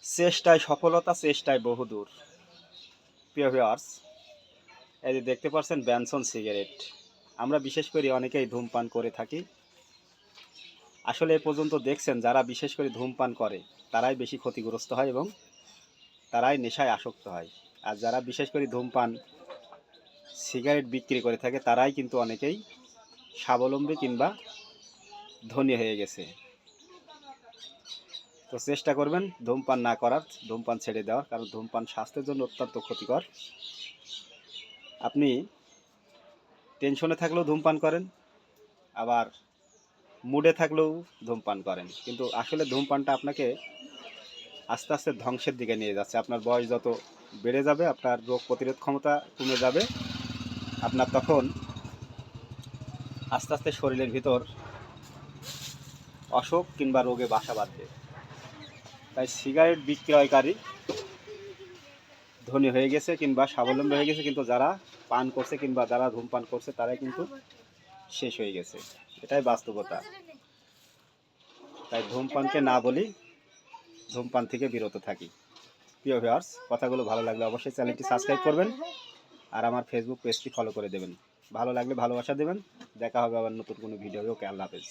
চেষ্টায় সফলতা, চেষ্টায় বহুদূর। প্রিয় ভিউয়ার্স, এই যে দেখতে পাচ্ছেন ব্যানসন সিগারেট। আমরা বিশেষ করে অনেকেই ধূমপান করে থাকি। আসলে এ পর্যন্ত দেখছেন যারা বিশেষ করে ধূমপান করে তারাই বেশি ক্ষতিগ্রস্ত হয় এবং তারাই নেশায় আসক্ত হয়। আর যারা বিশেষ করে ধূমপান সিগারেট বিক্রি করে থাকে তারাই কিন্তু অনেকেই স্বাবলম্বী কিংবা ধনী হয়ে গেছে। তো চেষ্টা করবেন ধূমপান না করার, ধূমপান ছেড়ে দেওয়ার, কারণ ধূমপান স্বাস্থ্যের জন্য অত্যন্ত ক্ষতিকর। আপনি টেনশনে থাকলেও ধূমপান করেন, আবার মুডে থাকলেও ধূমপান করেন, কিন্তু আসলে ধূমপানটা আপনাকে আস্তে আস্তে ধ্বংসের দিকে নিয়ে যাচ্ছে। আপনার বয়স যত বেড়ে যাবে আপনার রোগ প্রতিরোধ ক্ষমতা কমে যাবে, আপনার তখন আস্তে আস্তে শরীরের ভিতর অসুখ কিংবা রোগে বাসা বাঁধবে। তাই সিগারেট বিক্রয়কারী ধনী হয়ে গেছে কিংবা স্বাবলম্বী হয়ে গেছে, কিন্তু যারা পান করছে কিংবা যারা ধূমপান করছে তারাই কিন্তু শেষ হয়ে গেছে। এটাই বাস্তবতা। তাই ধূমপানকে না বলি, ধূমপান থেকে বিরত থাকি। প্রিয় ভিউয়ার্স, কথাগুলো ভালো লাগলে অবশ্যই চ্যানেলটি সাবস্ক্রাইব করবেন আর আমার ফেসবুক পেজটি ফলো করে দেবেন। ভালো লাগলে ভালোবাসা দেবেন। দেখা হবে আবার নতুন কোনো ভিডিও। ওকে, আল্লাহ হাফেজ।